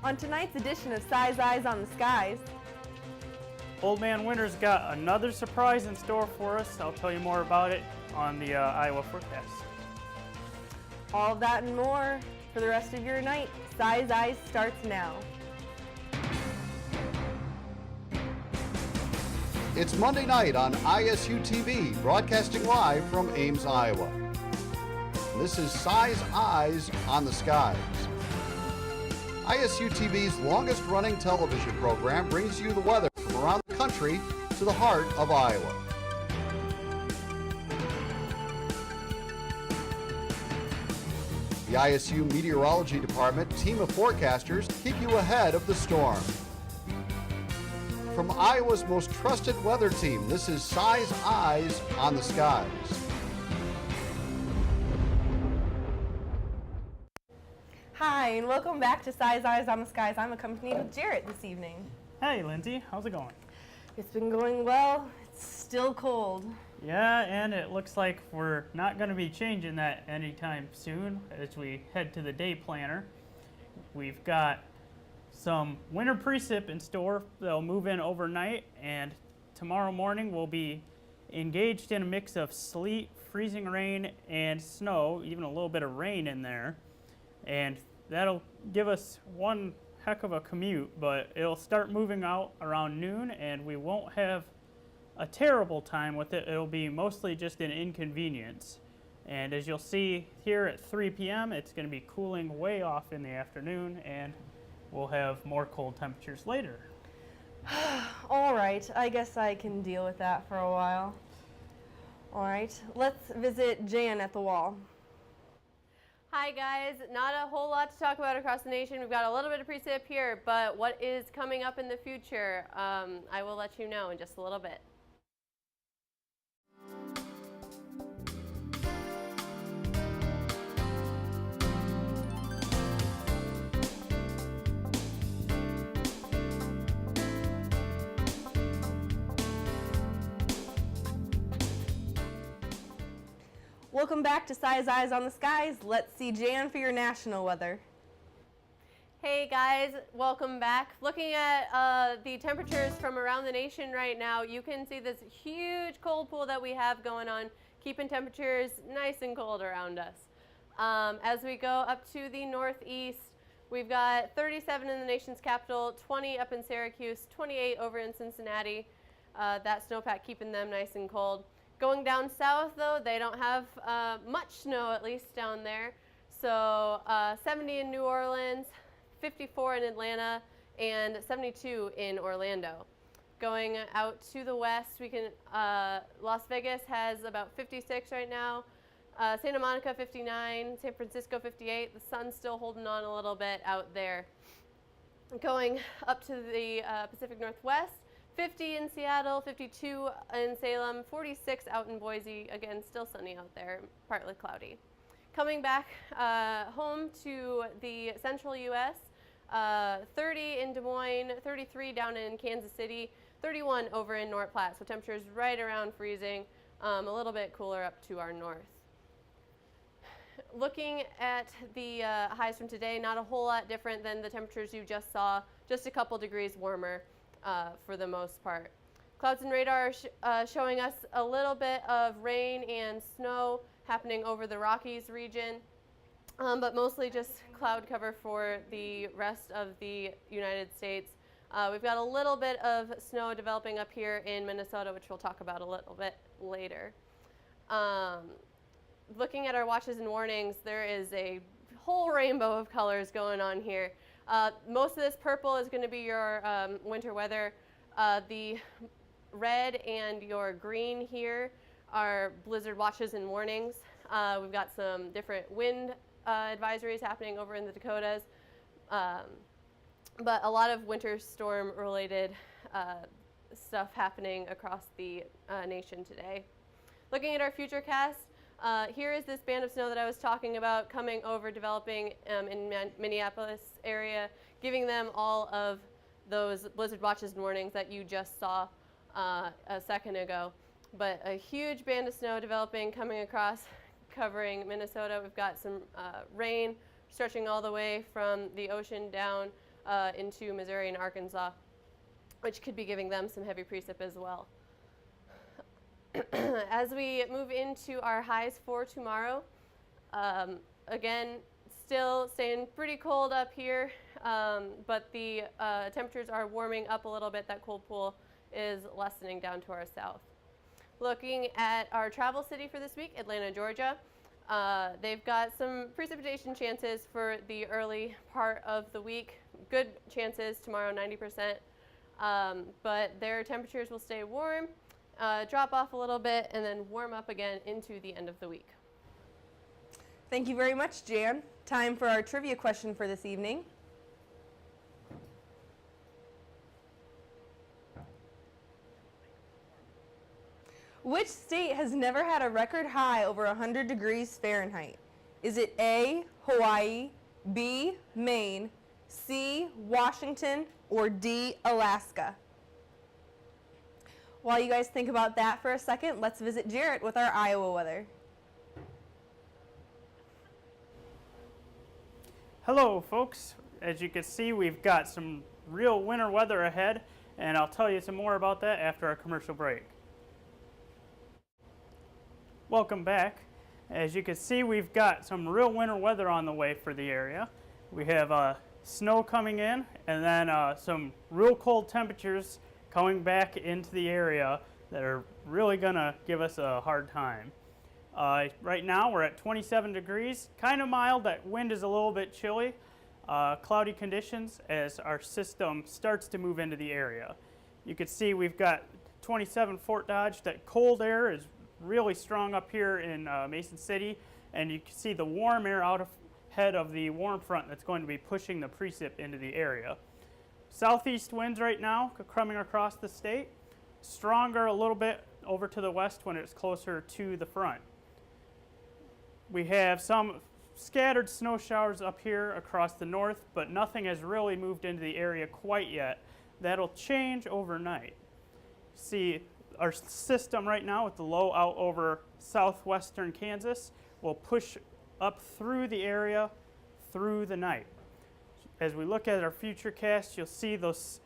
On tonight's edition of Si's Eyes on the Skies, Old Man Winter's got another surprise in store for us. I'll tell you more about it on the Iowa forecast. all of that and more for the rest of your night. Si's Eyes starts now. It's Monday night on ISU TV, broadcasting live from Ames, Iowa. This is Si's Eyes on the Skies. ISU TV's longest-running television program brings you the weather from around the country to the heart of Iowa. The ISU Meteorology Department team of forecasters keep you ahead of the storm. From Iowa's most trusted weather team, this is Si's Eyes on the Skies. Hi, and welcome back to Si's Eyes on the Skies. I'm accompanied with Jaret this evening. Hey, Lindsay, how's it going? It's been going well. It's still cold. Yeah, and it looks like we're not going to be changing that anytime soon as we head to the day planner. We've got some winter precip in store that'll move in overnight, and tomorrow morning we'll be engaged in a mix of sleet, freezing rain, and snow, even a little bit of rain in there. And that'll give us one heck of a commute, but it'll start moving out around noon, and we won't have a terrible time with it. It'll be mostly just an inconvenience. And as you'll see here at 3 p.m., it's going to be cooling way off in the afternoon, and we'll have more cold temperatures later. All right, I guess I can deal with that for a while. All right, let's visit Jan at the wall. Hi guys, not a whole lot to talk about across the nation. We've got a little bit of precip here, but what is coming up in the future, I will let you know in just a little bit. Welcome back to Si's Eyes on the Skies. Let's see Jan for your national weather. Hey guys, welcome back. Looking at the temperatures from around the nation right now, you can see this huge cold pool that we have going on, keeping temperatures nice and cold around us. As we go up to the northeast, we've got 37 in the nation's capital, 20 up in Syracuse, 28 over in Cincinnati. That snowpack keeping them nice and cold. Going down south, though, they don't have much snow, at least down there. So 70 in New Orleans, 54 in Atlanta, and 72 in Orlando. Going out to the west, we can Las Vegas has about 56 right now. Santa Monica 59, San Francisco 58. The sun's still holding on a little bit out there. Going up to the Pacific Northwest, 50 in Seattle, 52 in Salem, 46 out in Boise. Again, still sunny out there, partly cloudy. Coming back home to the central U.S., 30 in Des Moines, 33 down in Kansas City, 31 over in North Platte. So temperatures right around freezing, a little bit cooler up to our north. Looking at the highs from today, not a whole lot different than the temperatures you just saw, just a couple degrees warmer. For the most part. Clouds and radar showing us a little bit of rain and snow happening over the Rockies region, but mostly just cloud cover for the rest of the United States. We've got a little bit of snow developing up here in Minnesota, which we'll talk about a little bit later. Looking at our watches and warnings, there is a whole rainbow of colors going on here. Most of this purple is going to be your winter weather. The red and your green here are blizzard watches and warnings. We've got some different wind advisories happening over in the Dakotas, but a lot of winter storm related stuff happening across the nation today. Looking at our FUTURECAST, here is this band of snow that I was talking about coming over, developing in Minneapolis area, giving them all of those blizzard watches and warnings that you just saw a second ago. But a huge band of snow developing, coming across, covering Minnesota. We've got some rain stretching all the way from the ocean down into Missouri and Arkansas, which could be giving them some heavy precip as well. As we move into our highs for tomorrow, again, still staying pretty cold up here, but the temperatures are warming up a little bit. That cold pool is lessening down to our south. Looking at our travel city for this week, Atlanta, Georgia. They've got some precipitation chances for the early part of the week. Good chances tomorrow, 90%. But their temperatures will stay warm, drop off a little bit, and then warm up again into the end of the week. Thank you very much, Jan. Time for our trivia question for this evening. Which state has never had a record high over 100 degrees Fahrenheit? Is it A, Hawaii, B, Maine, C, Washington, or D, Alaska? While you guys think about that for a second, let's visit Jaret with our Iowa weather. Hello, folks. As you can see, we've got some real winter weather ahead, and I'll tell you some more about that after our commercial break. Welcome back. As you can see, we've got some real winter weather on the way for the area. We have snow coming in, and then some real cold temperatures coming back into the area that are really gonna give us a hard time. Right now we're at 27 degrees, kind of mild. That wind is a little bit chilly. Cloudy conditions as our system starts to move into the area. You can see we've got 27 Fort Dodge. That cold air is really strong up here in Mason City, and you can see the warm air out ahead of the warm front that's going to be pushing the precip into the area. Southeast winds right now coming across the state, stronger a little bit over to the west when it's closer to the front. We have some scattered snow showers up here across the north, but nothing has really moved into the area quite yet. That'll change overnight. See, our system right now with the low out over southwestern Kansas will push up through the area through the night. As we look at our FUTURECAST, you'll see those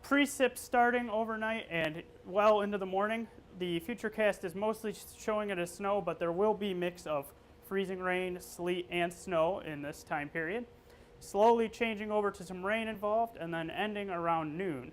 precip starting overnight and well into the morning. The FUTURECAST is mostly showing it as snow, but there will be a mix of freezing rain, sleet, and snow in this time period. Slowly changing over to some rain involved and then ending around noon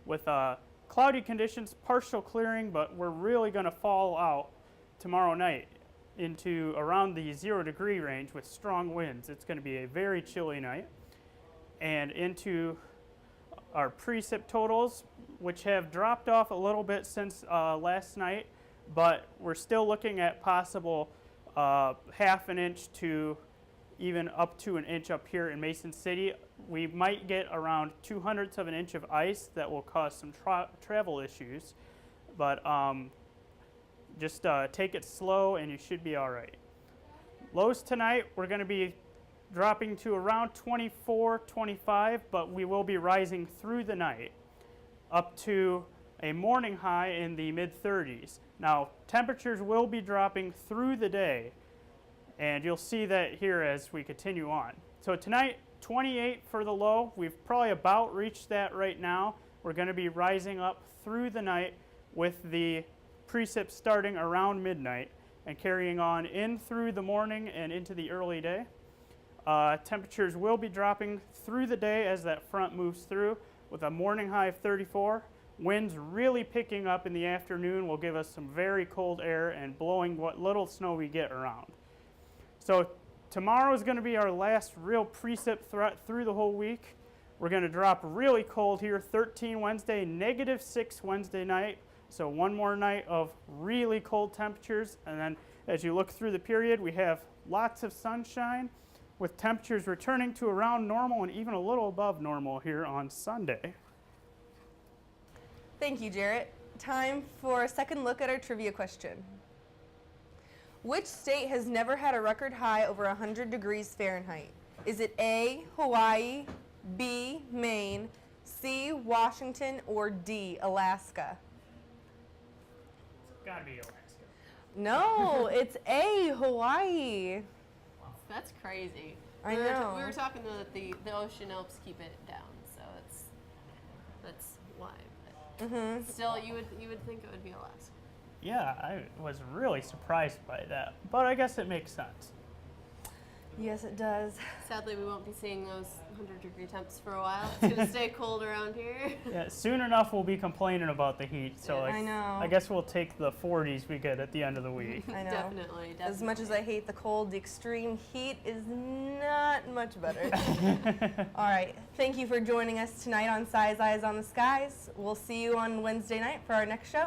with cloudy conditions, partial clearing, but we're really going to fall out tomorrow night into around the 0 degree range with strong winds. It's going to be a very chilly night. And into our precip totals, which have dropped off a little bit since last night, but we're still looking at possible half an inch to even up to an inch up here in Mason City. We might get around 2/100 of an inch of ice that will cause some travel issues, but just take it slow and you should be all right. Lows tonight, we're going to be dropping to around 24, 25, but we will be rising through the night up to a morning high in the mid-30s. Now, temperatures will be dropping through the day, and you'll see that here as we continue on. So tonight, 28 for the low. We've probably about reached that right now. We're going to be rising up through the night with the precip starting around midnight and carrying on in through the morning and into the early day. Temperatures will be dropping through the day as that front moves through with a morning high of 34. Winds really picking up in the afternoon will give us some very cold air and blowing what little snow we get around. So tomorrow is going to be our last real precip threat through the whole week. We're going to drop really cold here, 13 Wednesday, -6 Wednesday night. So one more night of really cold temperatures. And then as you look through the period, we have lots of sunshine with temperatures returning to around normal and even a little above normal here on Sunday. Thank you, Jaret. Time for a second look at our trivia question. Which state has never had a record high over 100 degrees Fahrenheit? Is it A, Hawaii, B, Maine, C, Washington, or D, Alaska? It's gotta be Alaska. No, it's A, Hawaii. That's crazy. I We know. were talking that the ocean helps keep it down, so that's why. But still, you would think it would be less. Yeah, I was really surprised by that, but I guess it makes sense. Yes, it does. Sadly, we won't be seeing those 100-degree temps for a while. It's gonna stay cold around here. Yeah, soon enough we'll be complaining about the heat, so I know. I guess we'll take the 40s we get at the end of the week. I know. Definitely. As much as I hate the cold, the extreme heat is not much better. All right. Thank you for joining us tonight on Size Eyes on the Skies. We'll see you on Wednesday night for our next show.